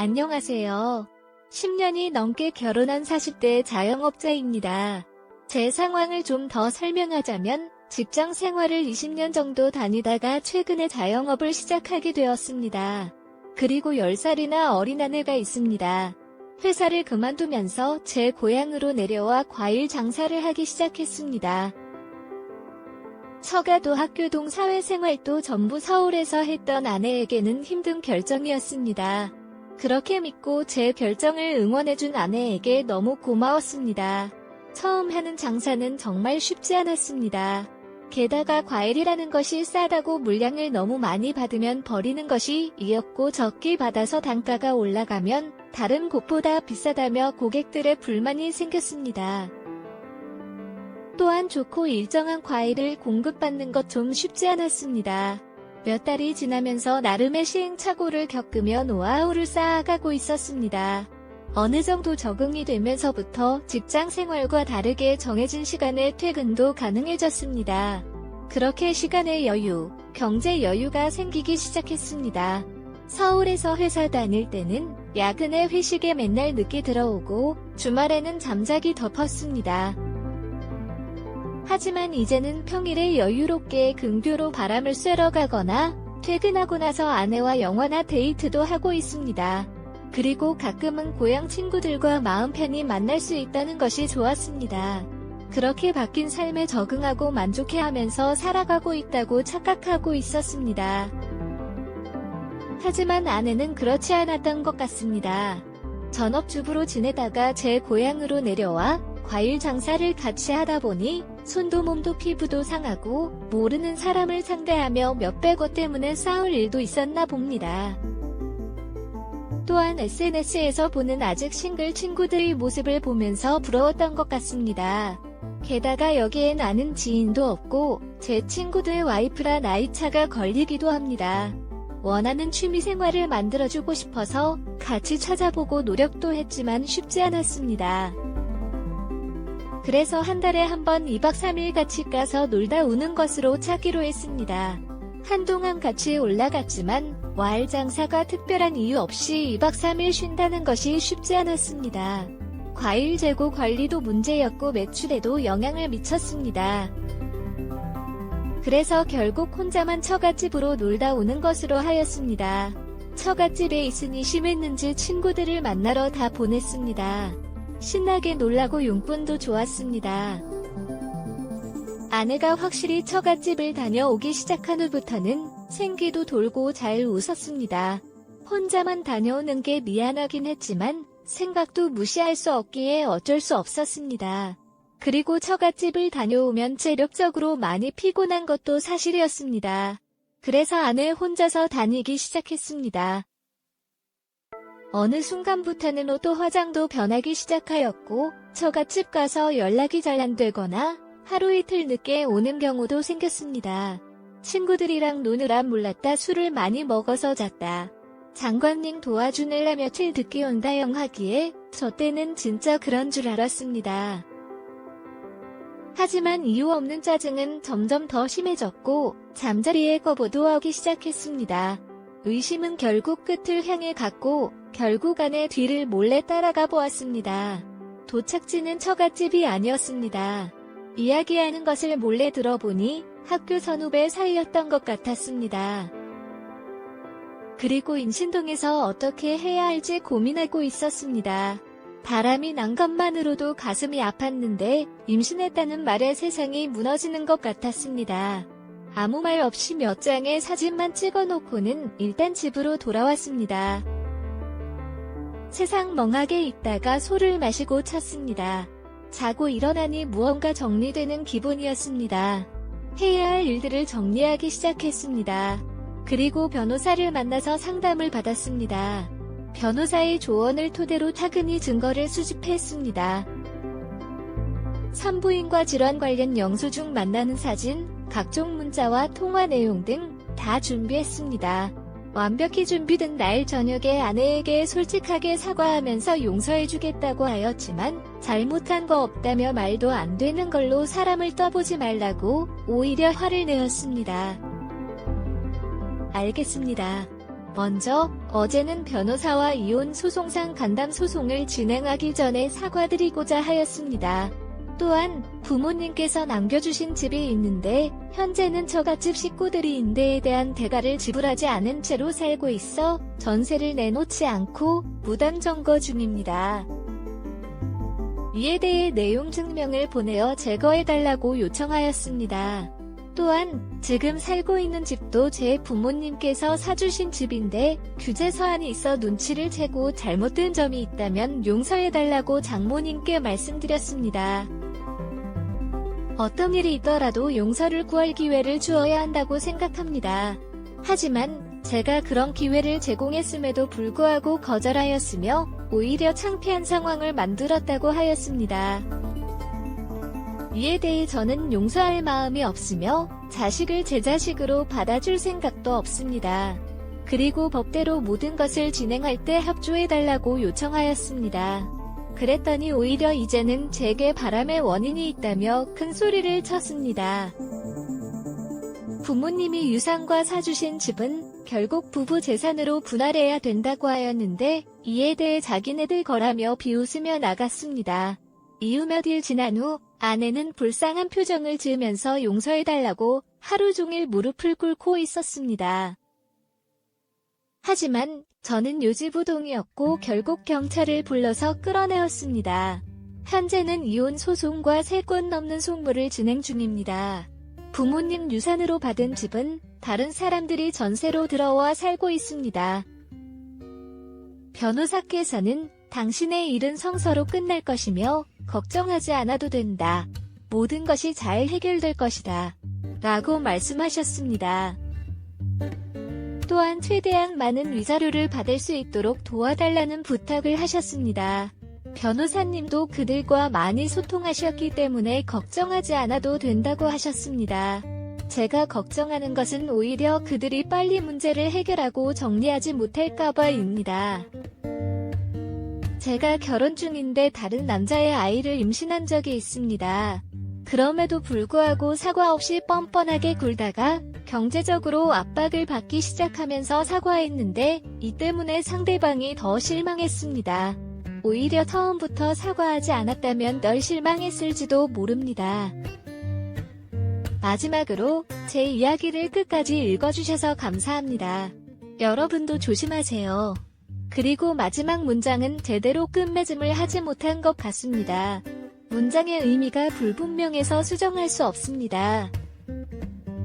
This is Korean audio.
안녕하세요. 10년이 넘게 결혼한 40대 자영업자입니다. 제 상황을 좀 더 설명하자면 직장 생활을 20년 정도 다니다가 최근에 자영업을 시작하게 되었습니다. 그리고 10살이나 어린 아내가 있습니다. 회사를 그만두면서 제 고향으로 내려와 과일 장사를 하기 시작했습니다. 처가도 학교도 사회생활도 전부 서울에서 했던 아내에게는 힘든 결정이었습니다. 그렇게 믿고 제 결정을 응원해준 아내에게 너무 고마웠습니다. 처음 하는 장사는 정말 쉽지 않았습니다. 게다가 과일이라는 것이 싸다고 물량을 너무 많이 받으면 버리는 것이 이었고 적게 받아서 단가가 올라가면 다른 곳보다 비싸다며 고객들의 불만이 생겼습니다. 또한 좋고 일정한 과일을 공급받는 것 좀 쉽지 않았습니다. 몇 달이 지나면서 나름의 시행착오를 겪으며 노하우를 쌓아가고 있었습니다. 어느 정도 적응이 되면서부터 직장 생활과 다르게 정해진 시간에 퇴근도 가능해졌습니다. 그렇게 시간의 여유, 경제 여유가 생기기 시작했습니다. 서울에서 회사 다닐 때는 야근에 회식에 맨날 늦게 들어오고 주말에는 잠자기 덮었습니다. 하지만 이제는 평일에 여유롭게 근교로 바람을 쐬러 가거나 퇴근하고 나서 아내와 영화나 데이트도 하고 있습니다. 그리고 가끔은 고향 친구들과 마음 편히 만날 수 있다는 것이 좋았습니다. 그렇게 바뀐 삶에 적응하고 만족해하면서 살아가고 있다고 착각하고 있었습니다. 하지만 아내는 그렇지 않았던 것 같습니다. 전업주부로 지내다가 제 고향으로 내려와 과일 장사를 같이 하다 보니 손도 몸도 피부도 상하고 모르는 사람을 상대하며 몇백원 때문에 싸울 일도 있었나 봅니다. 또한 SNS에서 보는 아직 싱글 친구들의 모습을 보면서 부러웠던 것 같습니다. 게다가 여기엔 아는 지인도 없고 제 친구들 와이프라 나이차가 걸리기도 합니다. 원하는 취미생활을 만들어주고 싶어서 같이 찾아보고 노력도 했지만 쉽지 않았습니다. 그래서 한 달에 한 번 2박 3일 같이 가서 놀다 오는 것으로 차기로 했습니다. 한동안 같이 올라갔지만 과일 장사가 특별한 이유 없이 2박 3일 쉰다는 것이 쉽지 않았습니다. 과일 재고 관리도 문제였고 매출에도 영향을 미쳤습니다. 그래서 결국 혼자만 처갓집으로 놀다 오는 것으로 하였습니다. 처갓집에 있으니 심했는지 친구들을 만나러 다 보냈습니다. 신나게 놀라고 용돈도 좋았습니다. 아내가 확실히 처갓집을 다녀오기 시작한 후부터는 생기도 돌고 잘 웃었습니다. 혼자만 다녀오는 게 미안하긴 했지만 생각도 무시할 수 없기에 어쩔 수 없었습니다. 그리고 처갓집을 다녀오면 체력적으로 많이 피곤한 것도 사실이었습니다. 그래서 아내 혼자서 다니기 시작했습니다. 어느 순간부터는 옷도 화장도 변하기 시작하였고 처갓집 가서 연락이 잘 안 되거나 하루 이틀 늦게 오는 경우도 생겼습니다. 친구들이랑 노느라 몰랐다 술을 많이 먹어서 잤다. 장관님 도와주느라 며칠 늦게 온다영 하기에 저 때는 진짜 그런 줄 알았습니다. 하지만 이유 없는 짜증은 점점 더 심해졌고 잠자리에 거부도 하기 시작했습니다. 의심은 결국 끝을 향해 갔고 결국 아내 뒤를 몰래 따라가 보았습니다. 도착지는 처갓집이 아니었습니다. 이야기하는 것을 몰래 들어보니 학교 선후배 사이였던 것 같았습니다. 그리고 인신동에서 어떻게 해야 할지 고민하고 있었습니다. 바람이 난 것만으로도 가슴이 아팠는데 임신했다는 말에 세상이 무너지는 것 같았습니다. 아무 말 없이 몇 장의 사진만 찍어놓고는 일단 집으로 돌아왔습니다. 세상 멍하게 있다가 소를 마시고 찼습니다. 자고 일어나니 무언가 정리되는 기분이었습니다. 해야 할 일들을 정리하기 시작했습니다. 그리고 변호사를 만나서 상담을 받았습니다. 변호사의 조언을 토대로 차근히 증거를 수집했습니다. 산부인과 질환 관련 영수증 만나는 사진, 각종 문자와 통화 내용 등 다 준비했습니다. 완벽히 준비된 날 저녁에 아내에게 솔직하게 사과하면서 용서해주겠다고 하였지만 잘못한 거 없다며 말도 안 되는 걸로 사람을 떠보지 말라고 오히려 화를 내었습니다. 알겠습니다. 먼저 어제는 변호사와 이혼 소송상 간담 소송을 진행하기 전에 사과드리고자 하였습니다. 또한 부모님께서 남겨주신 집이 있는데 현재는 처갓집 식구들이 임대에 대한 대가를 지불하지 않은 채로 살고 있어 전세를 내놓지 않고 무단 점거 중입니다. 이에 대해 내용 증명을 보내어 제거해달라고 요청하였습니다. 또한 지금 살고 있는 집도 제 부모님께서 사주신 집인데 규제 서한이 있어 눈치를 채고 잘못된 점이 있다면 용서해달라고 장모님께 말씀드렸습니다. 어떤 일이 있더라도 용서를 구할 기회를 주어야 한다고 생각합니다. 하지만 제가 그런 기회를 제공했음에도 불구하고 거절하였으며 오히려 창피한 상황을 만들었다고 하였습니다. 이에 대해 저는 용서할 마음이 없으며 자식을 제 자식으로 받아줄 생각도 없습니다. 그리고 법대로 모든 것을 진행할 때 협조해달라고 요청하였습니다. 그랬더니 오히려 이제는 제게 바람의 원인이 있다며 큰 소리를 쳤습니다. 부모님이 유산과 사주신 집은 결국 부부 재산으로 분할해야 된다고 하였는데 이에 대해 자기네들 거라며 비웃으며 나갔습니다. 이후 몇일 지난 후 아내는 불쌍한 표정을 지으면서 용서해달라고 하루 종일 무릎을 꿇고 있었습니다. 하지만 저는 요지부동이었고 결국 경찰을 불러서 끌어내었습니다. 현재는 이혼 소송과 3건 넘는 송무를 진행 중입니다. 부모님 유산으로 받은 집은 다른 사람들이 전세로 들어와 살고 있습니다. 변호사께서는 당신의 일은 성서로 끝날 것이며 걱정하지 않아도 된다. 모든 것이 잘 해결될 것이다. 라고 말씀하셨습니다. 또한 최대한 많은 위자료를 받을 수 있도록 도와달라는 부탁을 하셨습니다. 변호사님도 그들과 많이 소통하셨기 때문에 걱정하지 않아도 된다고 하셨습니다. 제가 걱정하는 것은 오히려 그들이 빨리 문제를 해결하고 정리하지 못할까봐입니다. 제가 결혼 중인데 다른 남자의 아이를 임신한 적이 있습니다. 그럼에도 불구하고 사과 없이 뻔뻔하게 굴다가 경제적으로 압박을 받기 시작하면서 사과했는데 이 때문에 상대방이 더 실망했습니다. 오히려 처음부터 사과하지 않았다면 덜 실망했을지도 모릅니다. 마지막으로 제 이야기를 끝까지 읽어주셔서 감사합니다. 여러분도 조심하세요. 그리고 마지막 문장은 제대로 끝맺음을 하지 못한 것 같습니다. 문장의 의미가 불분명해서 수정할 수 없습니다.